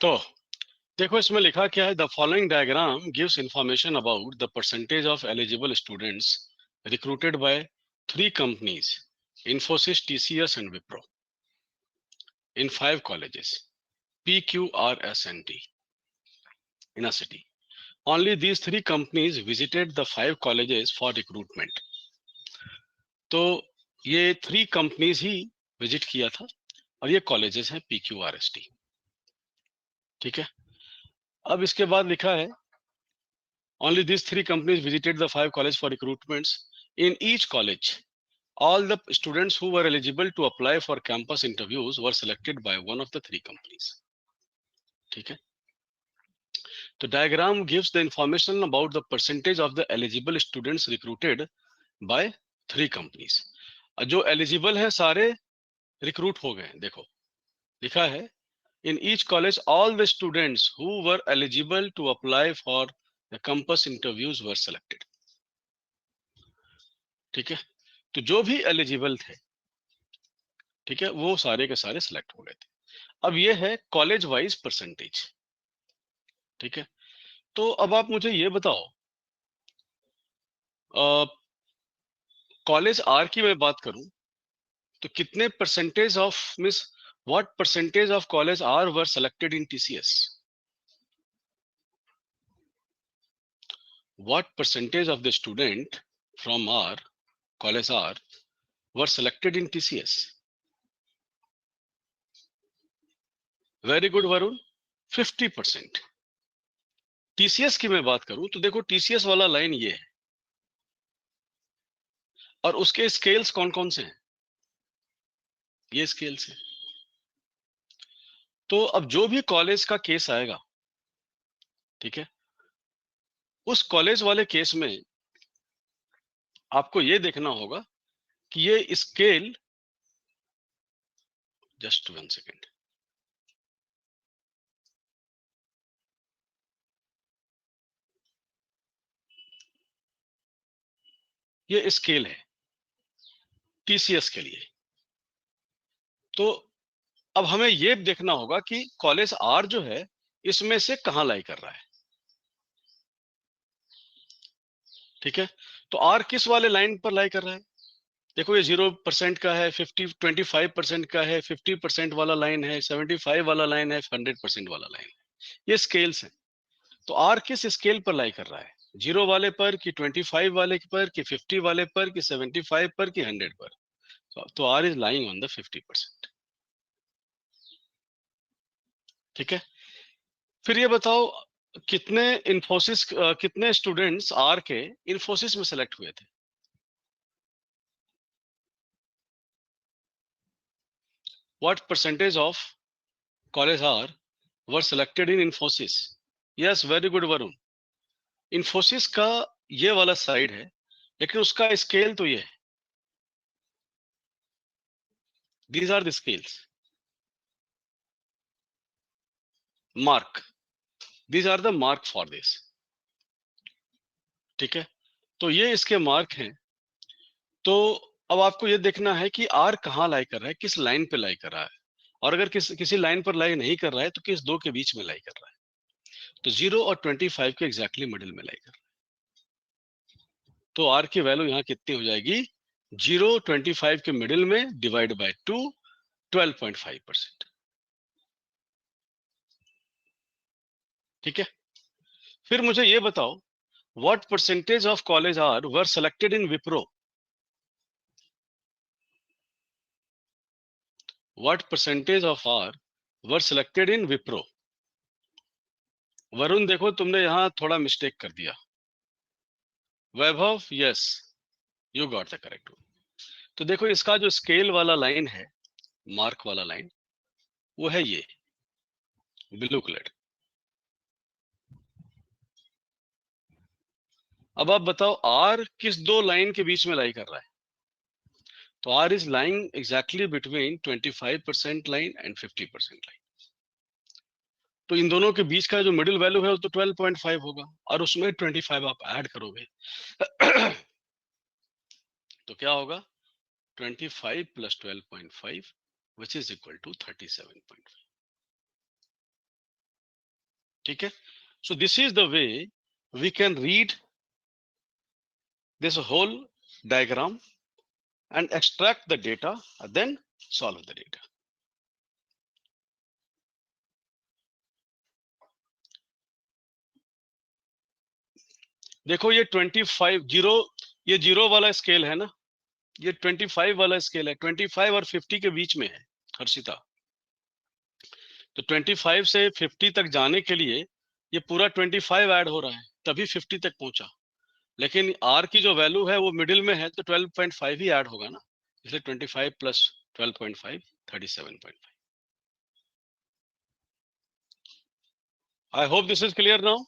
तो देखो इसमें लिखा क्या है, the following diagram gives information about the percentage of eligible students recruited bye 3 companies, Infosys, TCS and Wipro, in 5 colleges, P, Q, R, S and T in a city. Only these 3 companies visited the 5 colleges for recruitment. तो ये 3 companies ही visit किया था और ये colleges हैं PQRST। ठीक है, अब इसके बाद लिखा है only these 3 companies visited the 5 colleges for recruitments. In each college, all the students who were eligible to apply for campus interviews were selected by one of the 3 companies. ठीक है, तो diagram gives the information about the percentage of the eligible students recruited by 3 companies. जो eligible है सारे recruit हो गए। देखो लिखा है in each college all the students who were eligible to apply for the campus interviews were selected. ठीक है, तो जो भी एलिजिबल थे, ठीक है, वो सारे के सारे सिलेक्ट हो गए थे। अब ये है कॉलेज वाइज परसेंटेज। ठीक है, तो अब आप मुझे ये बताओ, कॉलेज आर की मैं बात करूं तो कितने percentage of means what percentage of college are were selected in TCS? What percentage of the student from R, college R, were selected in TCS? Very good Varun, 50%। TCS की मैं बात करूं तो देखो TCS वाला लाइन ये है और उसके स्केल्स कौन कौन से हैं, ये स्केल्स हैं। तो अब जो भी कॉलेज का केस आएगा, ठीक है, उस कॉलेज वाले केस में आपको ये देखना होगा कि ये स्केल, जस्ट 1 सेकेंड, ये स्केल है TCS के लिए। तो अब हमें ये देखना होगा कि कॉलेज आर जो है इसमें से कहां लाई कर रहा है। ठीक है, तो आर किस वाले लाइन पर लाई कर रहा है? देखो ये 0% का है, 25% का है, 50% वाला लाइन है, 75 वाला लाइन है, 100% वाला लाइन है। ये स्केल्स हैं। तो आर किस स्केल पर लाई कर रहा है, 0 वाले पर कि 25 वाले पर कि 50 वाले पर कि 75 पर कि 100 पर? तो R is lying on the 50%। ठीक है, फिर ये बताओ कितने इन्फोसिस कितने स्टूडेंट्स आर के इन्फोसिस में सेलेक्ट हुए थे? What percentage of college are were selected in Infosys? Yes, very good Varun. Infosys का ये वाला साइड है, लेकिन उसका स्केल तो ये है। These are the scales, mark, these are the mark for this. ठीक है, तो ये इसके मार्क हैं। तो अब आपको ये देखना है कि आर कहाँ लाई कर रहा है, किस लाइन पे लाई कर रहा है, और अगर किसी लाइन पर लाई नहीं कर रहा है तो किस दो के बीच में लाई कर रहा है। तो 0 और 25 के एग्जैक्टली मिडिल में लाई कर रहा है। तो आर की वैल्यू यहाँ कितनी हो जाएगी? 0 25 के मिडिल में डिवाइड बाय 2, 12.5%। ठीक है, फिर मुझे ये बताओ what percentage of college are were selected in Wipro? What percentage of are were selected in Wipro? Varun देखो तुमने यहां थोड़ा मिस्टेक कर दिया। Vaibhav, yes, you got the correct one. तो देखो इसका जो स्केल वाला लाइन है, मार्क वाला लाइन, वो है ये ब्लू कलर। अब आप बताओ आर किस दो लाइन के बीच में लाई कर रहा है? तो R is lying exactly between 25% line and 50% line. तो इन दोनों के बीच का जो मिडिल वैल्यू है वो तो 12.5 होगा, और उसमें 25 आप ऐड करोगे तो क्या होगा? 25 plus 12.5 which is equal to 37.5। ठीक है. So this is the way we can read this whole diagram and extract the data and then solve the data. देखो ये 25 जीरो, ये जीरो वाला स्केल है ना, ये 25 वाला स्केल है, 25 और 50 के बीच में है हर्षिता. तो 25 से 50 तक जाने के लिए ये पूरा 25 ऐड हो रहा है, तभी 50 तक पहुंचा. लेकिन आर की जो वैल्यू है वो मिडिल में है, तो 12.5 ही ऐड होगा ना, इसलिए 25 plus 12.5 37.5. I hope this is clear now.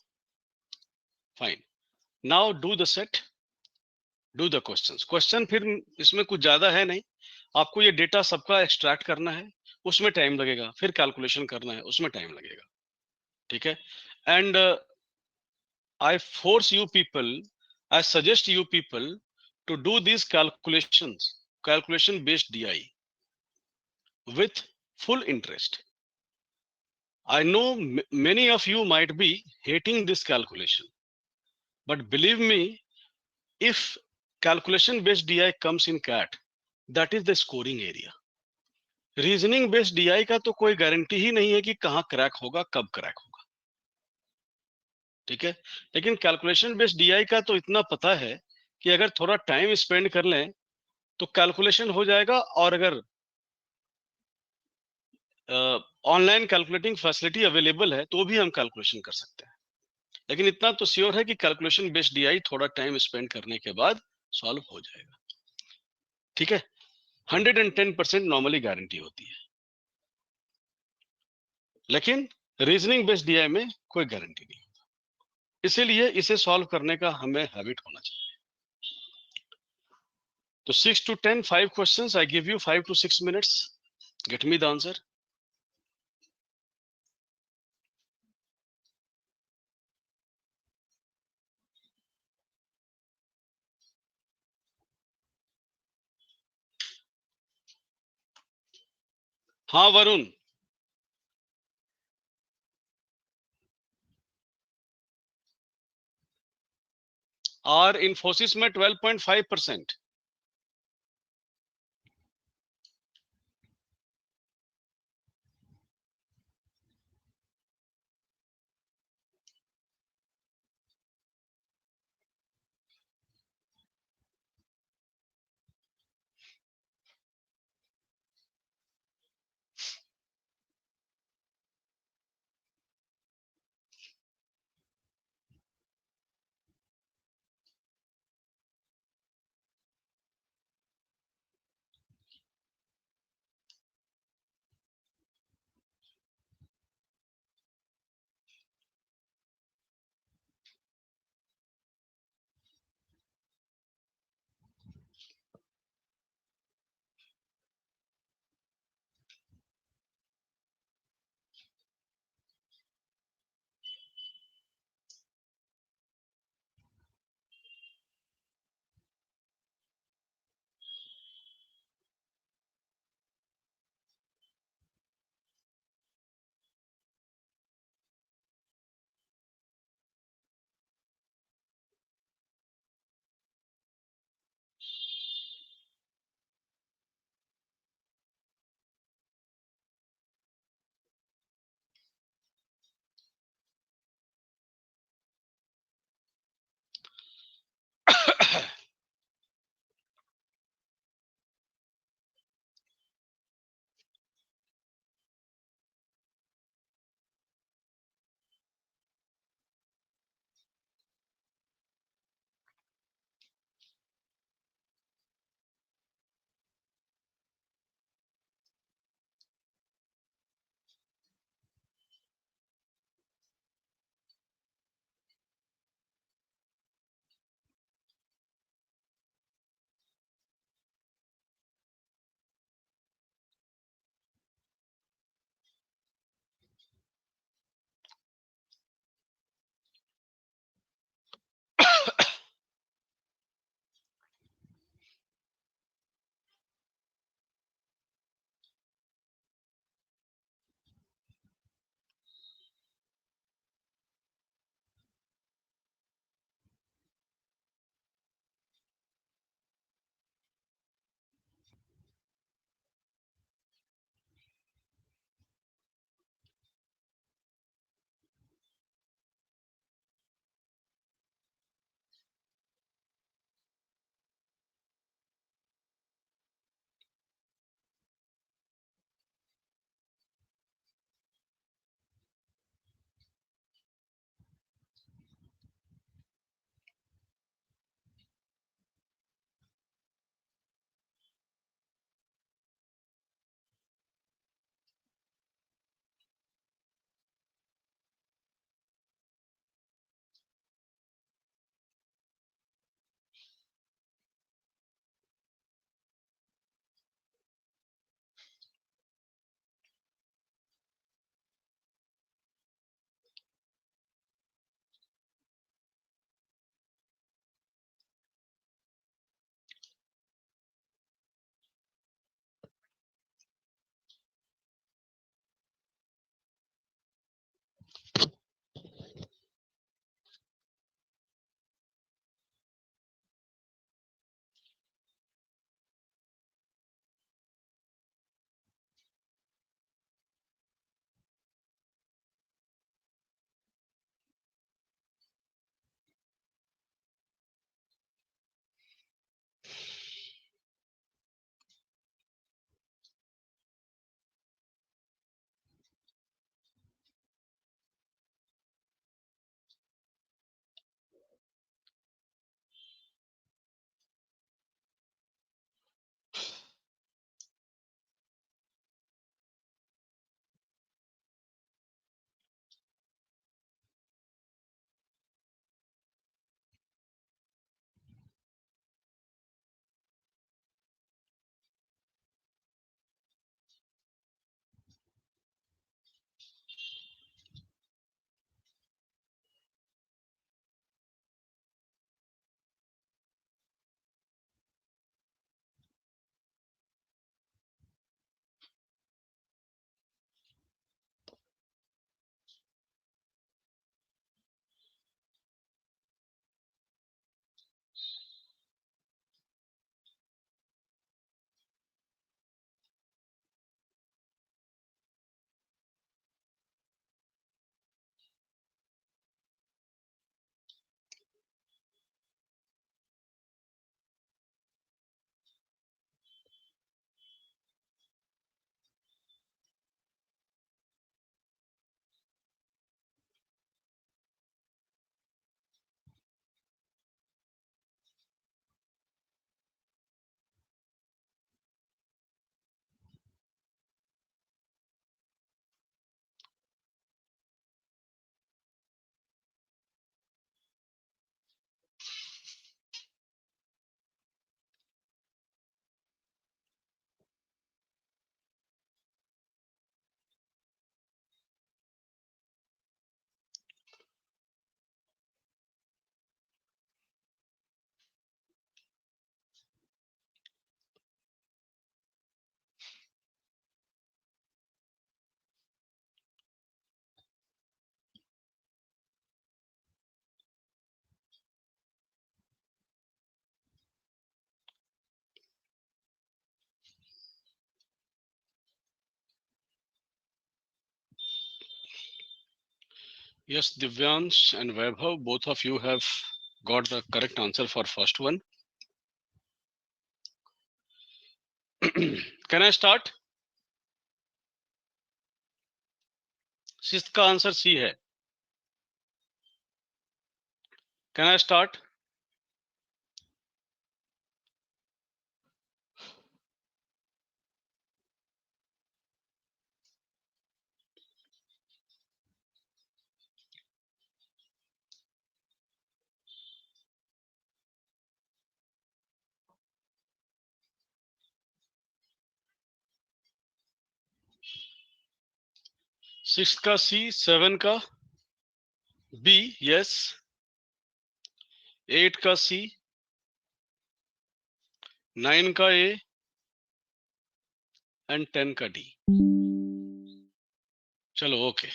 Fine. Now do the set, do the questions. Question फिर इसमें कुछ ज्यादा है नहीं, आपको ये डेटा सबका एक्सट्रैक्ट करना है, उसमें टाइम लगेगा, फिर कैलकुलेशन करना है, उसमें टाइम लगेगा. ठीक है. And I force you people, I suggest you people to do these calculations, calculation based DI with full interest. I know many of you might be hating this calculation, but believe me, if calculation based DI comes in CAT, that is the scoring area. Reasoning based DI का तो कोई guarantee ही नहीं है कि कहां crack होगा, कब crack होगा. ठीक है. लेकिन कैलकुलेशन बेस्ड डीआई का तो इतना पता है कि अगर थोड़ा टाइम स्पेंड कर लें तो कैलकुलेशन हो जाएगा, और अगर ऑनलाइन कैलकुलेटिंग फैसिलिटी अवेलेबल है तो भी हम कैलकुलेशन कर सकते हैं. लेकिन इतना तो श्योर है कि कैलकुलेशन बेस्ड डीआई थोड़ा टाइम स्पेंड करने के बाद सॉल्व हो जाएगा. ठीक है. 110% नॉर्मली गारंटी होती है, लेकिन रीजनिंग बेस्ड डीआई में कोई गारंटी नहीं. इसीलिए इसे सॉल्व करने का हमें हैबिट होना चाहिए. तो 6 to 10, 5 questions. I give you 5 to 6 minutes. Get me the answer. हाँ वरुण. और इन्फोसिस में 12.5%. Yes, Divyansh and Vaibhav, both of you have got the correct answer for first one. Can I start? Sixth का answer C है. Can I start? Sixth का सी, seven का B, yes. 8 का सी, 9 का A and 10 का डी. चलो okay.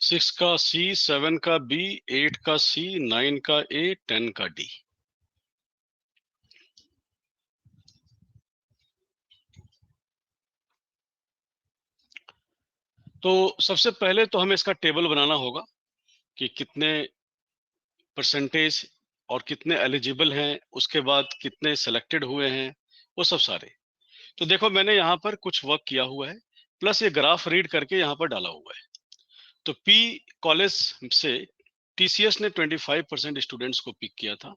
Six का सी, seven का बी, 8 का सी, 9 का ए, 10 का डी. तो सबसे पहले तो हमें इसका टेबल बनाना होगा कि कितने परसेंटेज और कितने एलिजिबल हैं, उसके बाद कितने सेलेक्टेड हुए हैं, वो सब सारे. तो देखो मैंने यहाँ पर कुछ वर्क किया हुआ है, प्लस ये ग्राफ रीड करके यहाँ पर डाला हुआ है. तो पी कॉलेज से टीसीएस ने 25% स्टूडेंट्स को पिक किया था,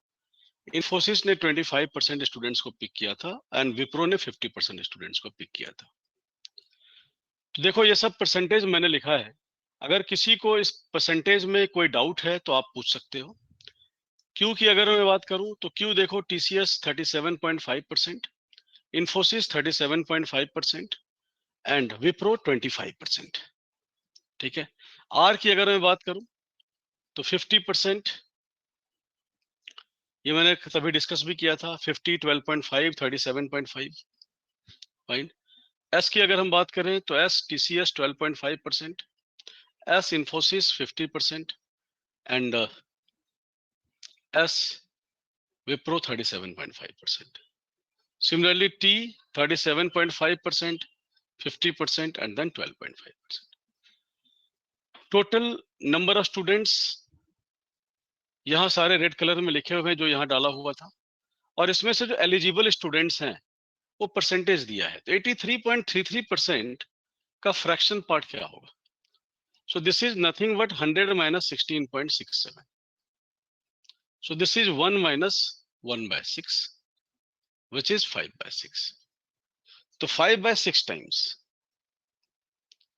इन्फोसिस ने 25% स्टूडेंट्स को पिक किया था एंड विप्रो ने 50% स्टूडेंट्स को पिक किया था. तो देखो ये सब परसेंटेज मैंने लिखा है. अगर किसी को इस परसेंटेज में कोई डाउट है तो आप पूछ सकते हो. क्यू की अगर मैं बात करूं तो क्यू देखो टीसीएस 37.5%, इन्फोसिस 37.5% एंड विप्रो 25%. ठीक है. आर की अगर मैं बात करूं तो 50%, ये मैंने तभी डिस्कस भी किया था. 50, 12.5, 37.5. फाइन. एस की अगर हम बात करें तो S TCS 12.5%, S Infosys 50% and S Wipro 37.5%. Similarly, T 37.5%, 50% and then 12.5%. Total number of students यहाँ सारे रेड कलर में लिखे हुए हैं जो यहाँ डाला हुआ था, और इसमें से जो एलिजिबल स्टूडेंट्स हैं वो परसेंटेज दिया है. तो 83.33% का फ्रैक्शन पार्ट क्या होगा? So this is nothing but 100 minus 16.67. So this is 1 minus 1 by 6, which is 5 by 6. तो 5 by 6 times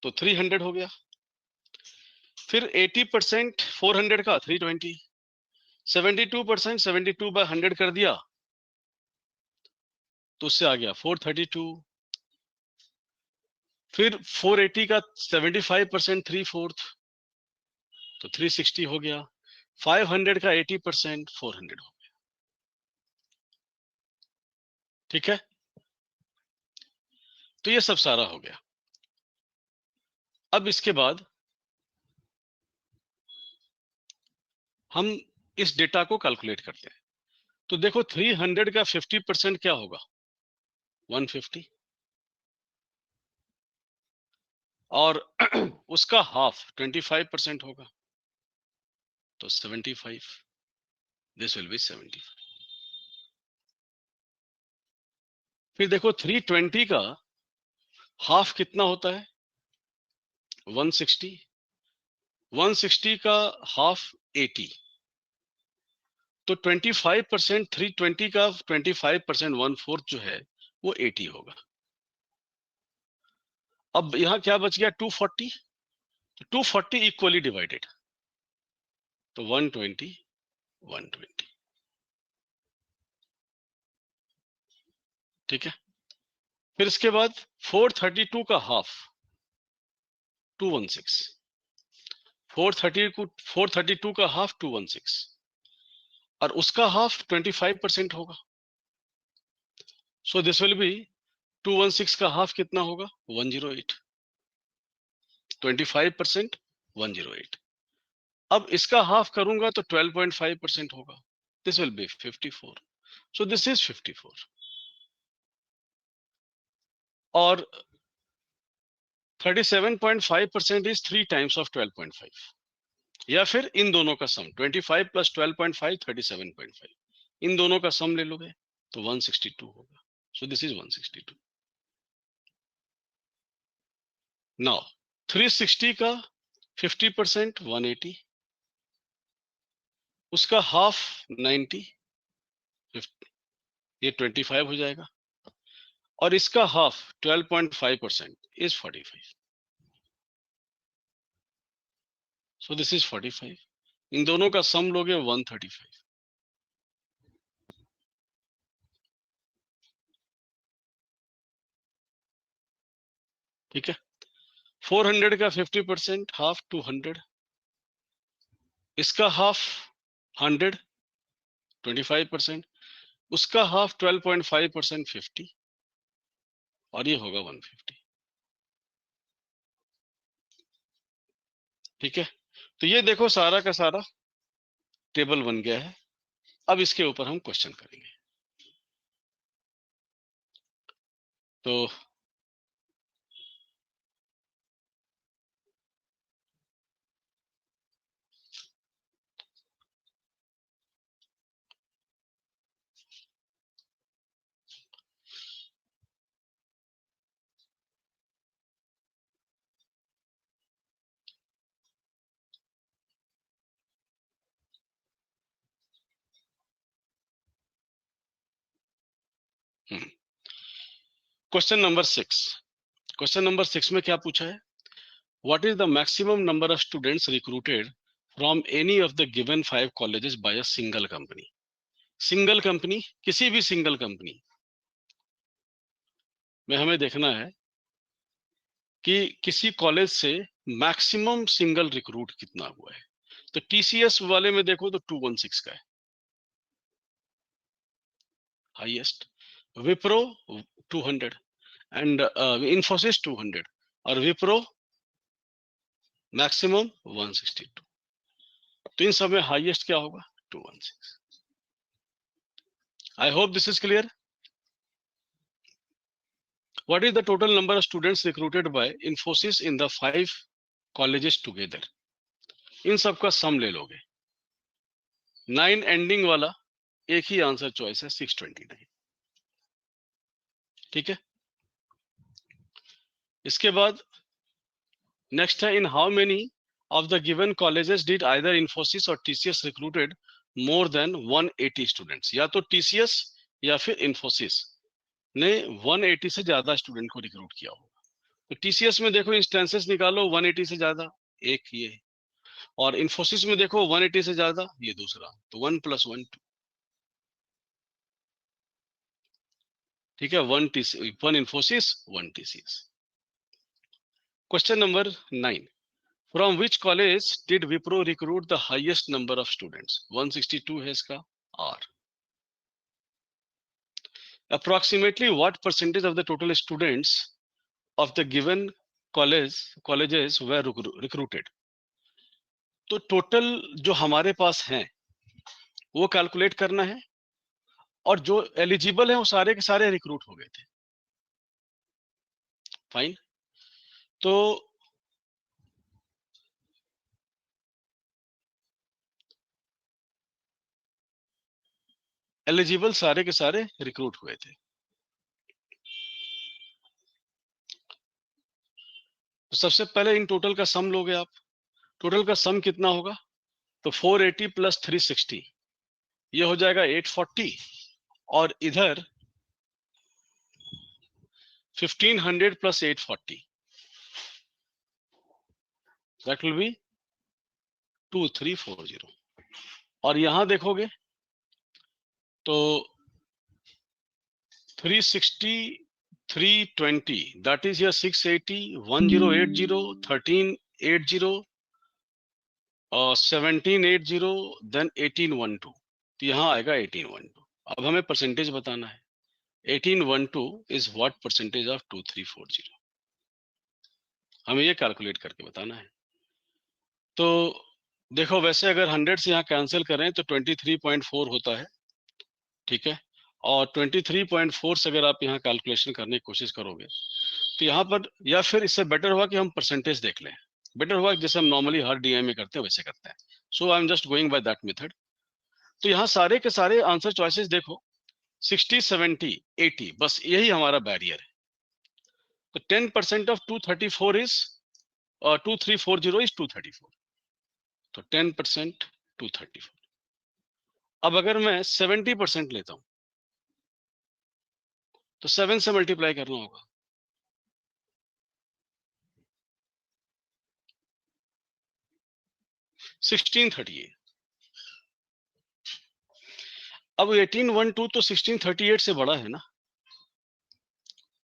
तो 300 हो गया. फिर 80% 400 का 320, 72% 72 by 100 कर दिया तो उससे आ गया 432. फिर 480 का 75% 3/4 तो 360 हो गया. 500 का 80% 400 हो गया. ठीक है. तो ये सब सारा हो गया. अब इसके बाद हम इस डेटा को कैलकुलेट करते हैं. तो देखो 300 का 50% क्या होगा? 150. और उसका हाफ 25% होगा तो 75. This will be 75. फिर देखो 320 का हाफ कितना होता है? 160. 160 का हाफ 80. तो 25% 320 का 25% 1/4 जो है वो 80 होगा. अब यहां क्या बच गया? 240. 240 इक्वली डिवाइडेड तो 120 120. ठीक है. फिर इसके बाद 432 का हाफ 216. 432 का हाफ 216 और उसका हाफ 25% होगा. सो दिस विल बी 216 का हाफ कितना होगा? 108. 25%, 108. अब इसका हाफ करूंगा तो 12.5% होगा. This will be 54. So this is 54. और 37.5% is 3 times of 12.5. या फिर इन दोनों का सम 25 plus 12.5, 37.5. इन दोनों का सम ले लोगे तो 162 होगा. So this is 162. Now 360 का 50% 180, उसका हाफ 90, ये 25 हो जाएगा, और इसका half 12.5% is 45. So this is 45. इन दोनों का सम लोगे 135. ठीक है. 400 का 50% हाफ 200, इसका हाफ 100 25%, उसका हाफ 12.5% 50, और ये होगा 150. ठीक है. तो ये देखो सारा का सारा टेबल बन गया है. अब इसके ऊपर हम क्वेश्चन करेंगे. तो क्वेश्चन नंबर 6. क्वेश्चन नंबर 6 में क्या पूछा है? What is the maximum number of students recruited from any of the given 5 colleges by a single company. Single company, किसी भी सिंगल कंपनी में हमें देखना है कि किसी कॉलेज से मैक्सिमम सिंगल रिक्रूट कितना हुआ है. तो टीसीएस वाले में देखो तो 216 का है हाईएस्ट, विप्रो 200 एंड इंफोसिस 200, और विप्रो मैक्सिमम 162. तो इन सब में हाईएस्ट क्या होगा? 216. I hope this is clear. What is the total number of students recruited by Infosys in the 5 colleges together? इन सब का सम ले लोगे. 9 एंडिंग वाला एक ही आंसर चॉइस है 629. ठीक है. इसके बाद नेक्स्ट है, in how many of the given colleges did either Infosys or TCS recruited more than 180 students? या तो TCS या फिर Infosys ने 180 से ज्यादा स्टूडेंट को रिक्रूट किया होगा. तो TCS में देखो इंस्टेंसेस निकालो, 180 से ज्यादा एक ये है, और Infosys में देखो 180 से ज्यादा ये दूसरा, तो 1 + 1 2. ठीक है. 1 Infosys 1 TCS. Question number 9. From which college did Wipro recruit the highest number of students? 162 है इसका R. Approximately what percentage of the total students of the given colleges were recruited? तो टोटल जो हमारे पास हैं वो कैलकुलेट करना है, और जो एलिजिबल है वो सारे के सारे रिक्रूट हो गए थे. फाइन. तो एलिजिबल सारे के सारे रिक्रूट हुए थे. तो सबसे पहले इन टोटल का सम लोगे आप. टोटल का सम कितना होगा? तो 480 + 360 ये हो जाएगा 840, और इधर 1500 + 840 दैट विल बी 2340. और यहां देखोगे तो 360 320 दैट इज 680 1080 1380 1780 देन 1812. तो यहाँ आएगा 1812. अब हमें परसेंटेज बताना है. 1812 इज व्हाट परसेंटेज ऑफ 2340? हमें ये कैलकुलेट करके बताना है। तो देखो, वैसे अगर 100 से यहाँ कैंसिल करें तो 23.4 होता है, ठीक है। और 23.4 से अगर आप यहाँ कैलकुलेशन करने की कोशिश करोगे तो यहाँ पर, या फिर इससे बेटर हुआ कि हम परसेंटेज देख लें, बेटर हुआ जैसे हम नॉर्मली हर डीआई में करते हैं वैसे करते हैं। So I am just going by that method. तो यहाँ सारे के सारे आंसर चॉइसेस देखो, 60, 70, 80, बस यही हमारा बैरियर है। तो 10% ऑफ 234 इज 2340 इज 234। तो 10% 234। अब अगर मैं 70% लेता हूं तो 7 से मल्टीप्लाई करना होगा। 1638। अब 1812 तो 1638 से बड़ा है ना,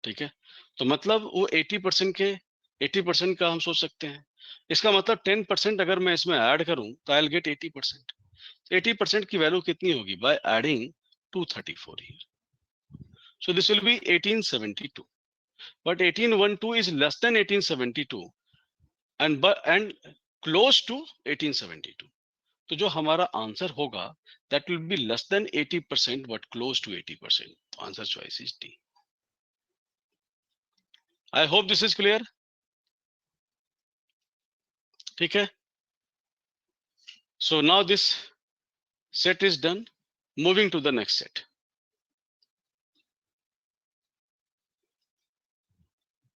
ठीक है। तो मतलब वो 80% के 80% का हम सोच सकते हैं। इसका मतलब 10% अगर मैं इसमें ऐड करूं तो आई विल गेट 80%। 80% की वैल्यू कितनी होगी? By adding 234 here. So this will be 1872. But 1812 is less than 1872 and close to 1872. तो जो हमारा आंसर होगा that will be less than 80% but close to 80%. Answer choice is D. I hope this is clear. ठीक है. So now this set is done. Moving to the next set.